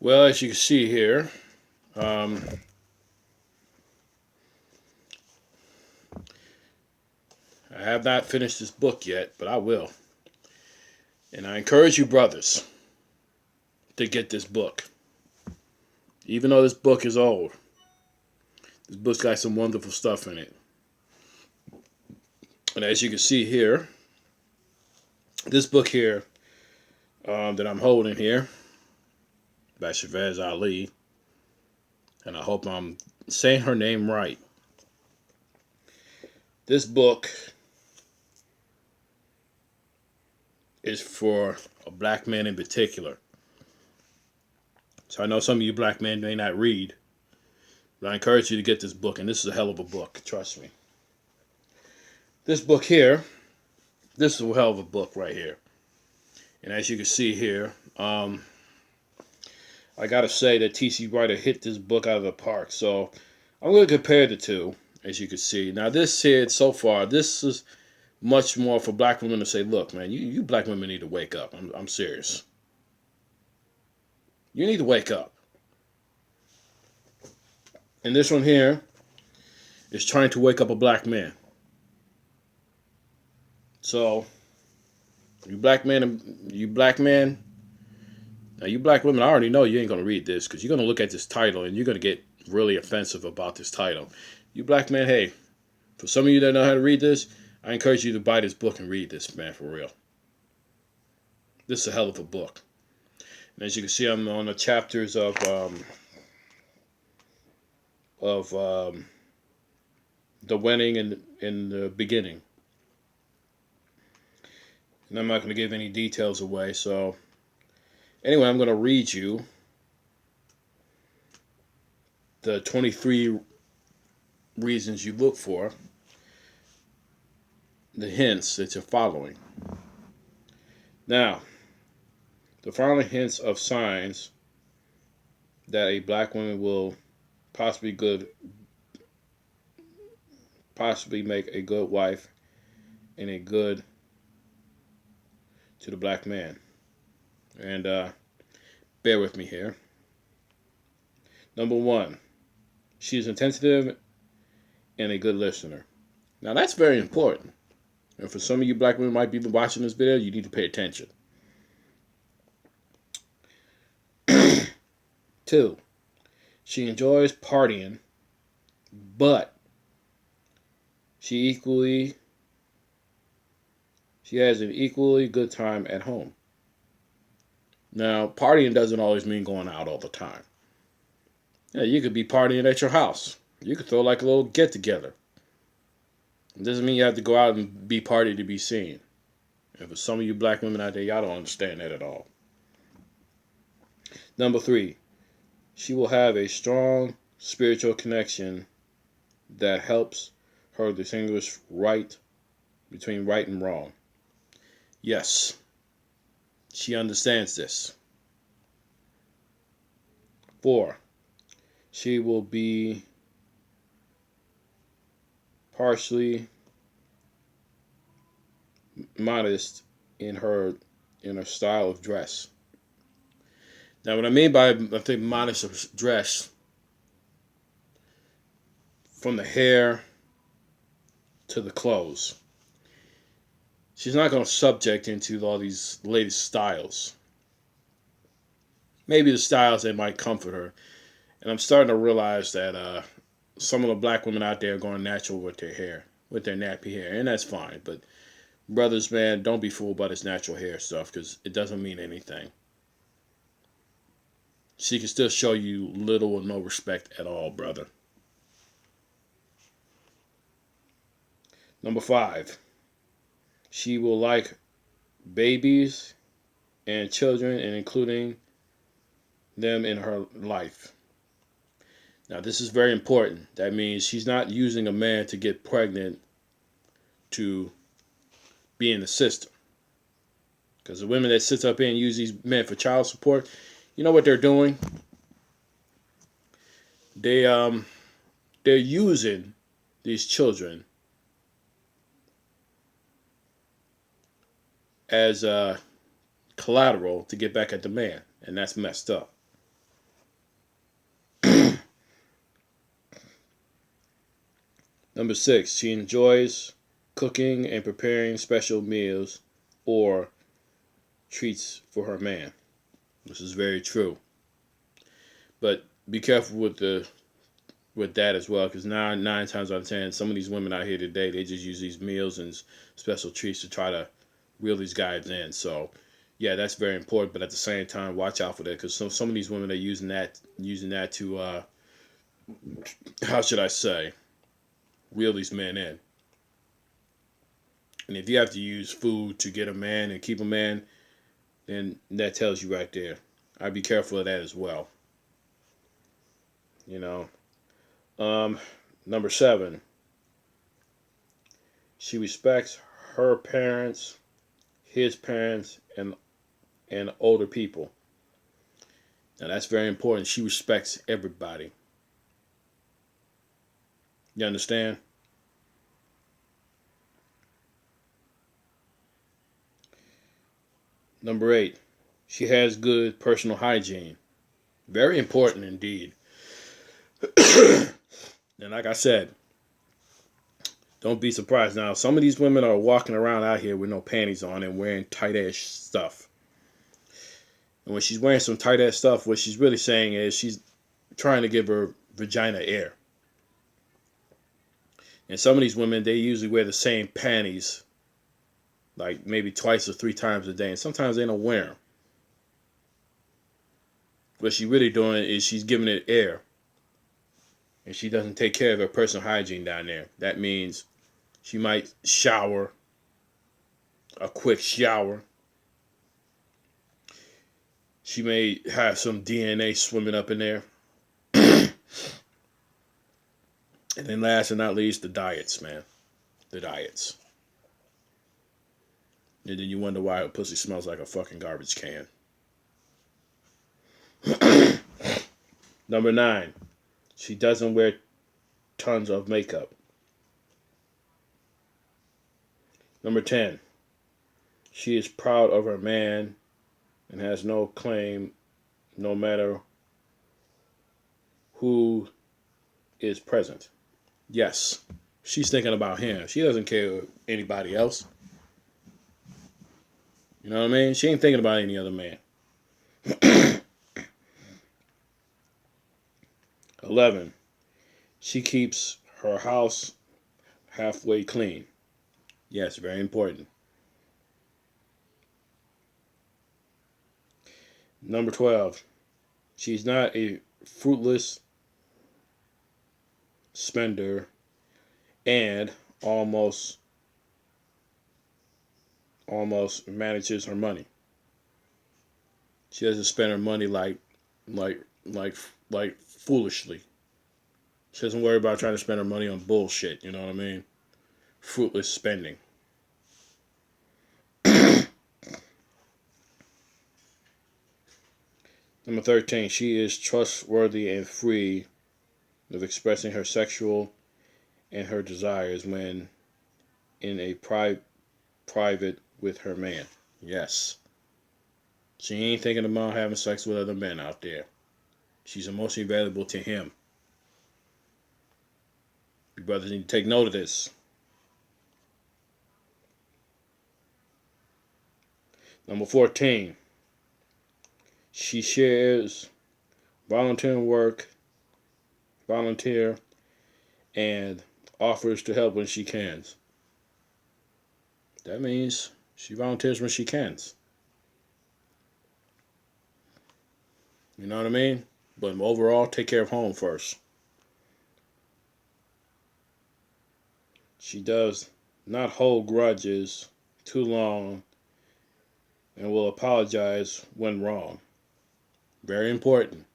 Well, as you can see here, um, I have not finished this book yet, but I will. And I encourage you, brothers, to get this book. Even though this book is old, this book's got some wonderful stuff in it. And as you can see here, this book here that I'm holding here by Shavez Ali, and I hope I'm saying her name right. This book is for a black man in particular. So I know some of you black men may not read, but I encourage you to get this book, and this is a hell of a book, trust me. This book here, this is a hell of a book right here. And as you can see here, I gotta say that T.C. Writer hit this book out of the park. So I'm going to compare the two, as you can see. Now this here, so far, this is much more for black women to say, look, man, you black women need to wake up. I'm serious. You need to wake up. And this one here is trying to wake up a black man. So, you black men, now you black women, I already know you ain't going to read this because you're going to look at this title and you're going to get really offensive about this title. You black men, hey, for some of you that know how to read this, I encourage you to buy this book and read this, man, for real. This is a hell of a book. And as you can see, I'm on the chapters of the wedding in the beginning. And I'm not going to give any details away. So, anyway, I'm going to read you the 23 reasons you look for, the hints that you're following. Now, the following hints of signs that a black woman will possibly make a good wife and a good to the black man. And bear with me here. Number one, she is attentive and a good listener. Now that's very important. And for some of you black women might be watching this video, you need to pay attention. 2, she enjoys partying, but she has an equally good time at home. Now, partying doesn't always mean going out all the time. Yeah, you could be partying at your house. You could throw like a little get together. It doesn't mean you have to go out and be party to be seen. And for some of you black women out there, y'all don't understand that at all. Number 3, she will have a strong spiritual connection that helps her distinguish between right and wrong. Yes, she understands this. 4, she will be partially modest in her style of dress. Now, what I mean by modest dress, from the hair to the clothes. She's not going to subject into all these latest styles. Maybe the styles that might comfort her. And I'm starting to realize that some of the black women out there are going natural with their hair, with their nappy hair, and that's fine. But brothers, man, don't be fooled by this natural hair stuff because it doesn't mean anything. She can still show you little or no respect at all, brother. Number 5, she will like babies and children and including them in her life. Now, this is very important. That means she's not using a man to get pregnant to be in the system. Because the women that sit up here and use these men for child support, you know what they're doing? They're using these children as collateral to get back at the man, and that's messed up. Number 6, she enjoys cooking and preparing special meals or treats for her man. This is very true. But be careful with that as well, because nine times out of 10, some of these women out here today, they just use these meals and special treats to try to reel these guys in. So yeah, that's very important. But at the same time, watch out for that, because some of these women are using that to how should I say, reel these men in. And if you have to use food to get a man and keep a man, then that tells you right there. I'd be careful of that as well. You know. Number 7, she respects her parents, his parents, and older people. Now that's very important. She respects everybody. You understand? Number 8, she has good personal hygiene. Very important indeed. And like I said, don't be surprised. Now, some of these women are walking around out here with no panties on and wearing tight ass stuff. And when she's wearing some tight ass stuff, what she's really saying is she's trying to give her vagina air. And some of these women, they usually wear the same panties like maybe twice or 3 times a day. And sometimes they don't wear them. What she's really doing is she's giving it air. And she doesn't take care of her personal hygiene down there. That means she might shower, a quick shower. She may have some DNA swimming up in there. And then last but not least, the diets, man. The diets. And then you wonder why her pussy smells like a fucking garbage can. Number 9, she doesn't wear tons of makeup. Number 10, she is proud of her man and has no claim no matter who is present. Yes, she's thinking about him. She doesn't care anybody else. You know what I mean? She ain't thinking about any other man. 11, she keeps her house halfway clean. Yes, very important. Number 12, she's not a fruitless spender and almost manages her money. She doesn't spend her money like foolishly. She doesn't worry about trying to spend her money on bullshit, you know what I mean? Fruitless spending. Number 13, she is trustworthy and free of expressing her sexual and her desires when in a private with her man. Yes. She ain't thinking about having sex with other men out there. She's emotionally available to him. You brothers need to take note of this. Number 14, she shares volunteer and offers to help when she can. That means she volunteers when she can. You know what I mean? But overall, take care of home first. She does not hold grudges too long and will apologize when wrong. Very important.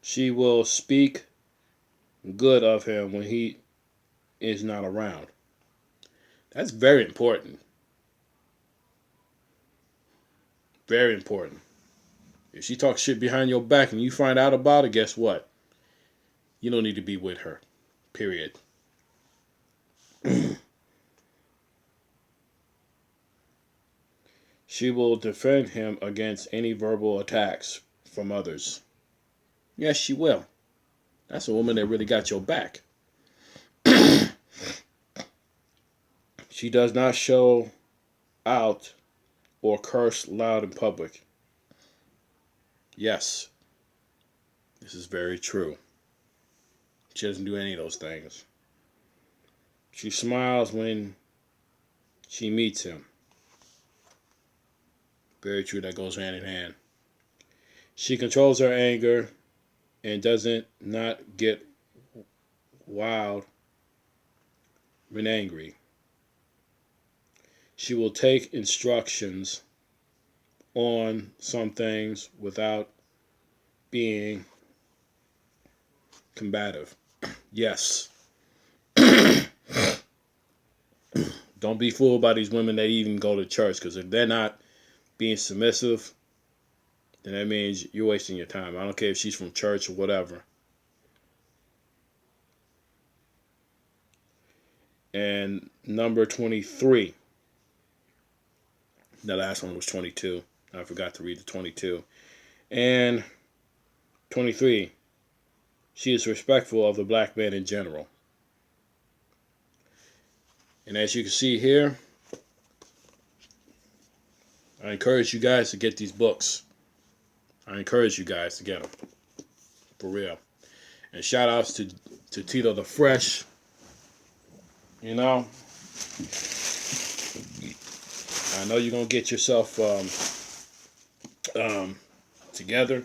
She will speak good of him when he is not around. That's very important. Very important. If she talks shit behind your back and you find out about it, guess what? You don't need to be with her. Period. She will defend him against any verbal attacks from others. Yes, she will. That's a woman that really got your back. She does not show out or curse loud in public. Yes, this is very true. She doesn't do any of those things. She smiles when she meets him. Very true, that goes hand in hand. She controls her anger and doesn't not get wild when angry. She will take instructions on some things without being combative. Yes. Don't be fooled by these women that even go to church, because if they're not being submissive, then that means you're wasting your time. I don't care if she's from church or whatever. And number 23. The last one was 22. I forgot to read the 22. And 23. She is respectful of the black man in general. And as you can see here, I encourage you guys to get these books. I encourage you guys to get them. For real. And shout outs to Tito the Fresh. You know, I know you're going to get yourself together.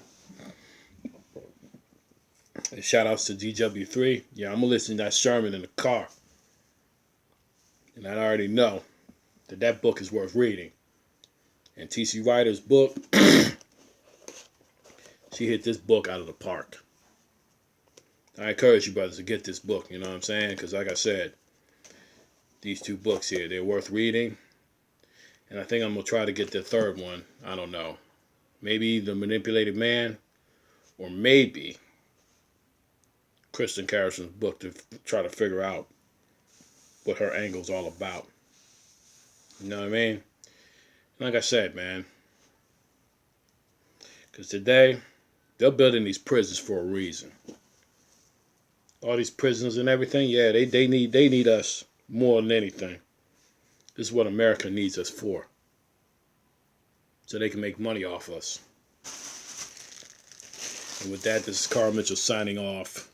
And shout outs to DW3. Yeah, I'm going to listen to that Sherman in the car. And I already know that that book is worth reading. And T.C. Ryder's book, she hit this book out of the park. I encourage you brothers to get this book, you know what I'm saying? Because like I said, these two books here, they're worth reading. And I think I'm going to try to get the third one. I don't know. Maybe The Manipulated Man, or maybe Kristen Carrison's book, to try to figure out what her angle's all about. You know what I mean? Like I said, man, because today they're building these prisons for a reason. All these prisons and everything, yeah, they need us more than anything. This is what America needs us for, so they can make money off us. And with that, this is Carl Mitchell signing off.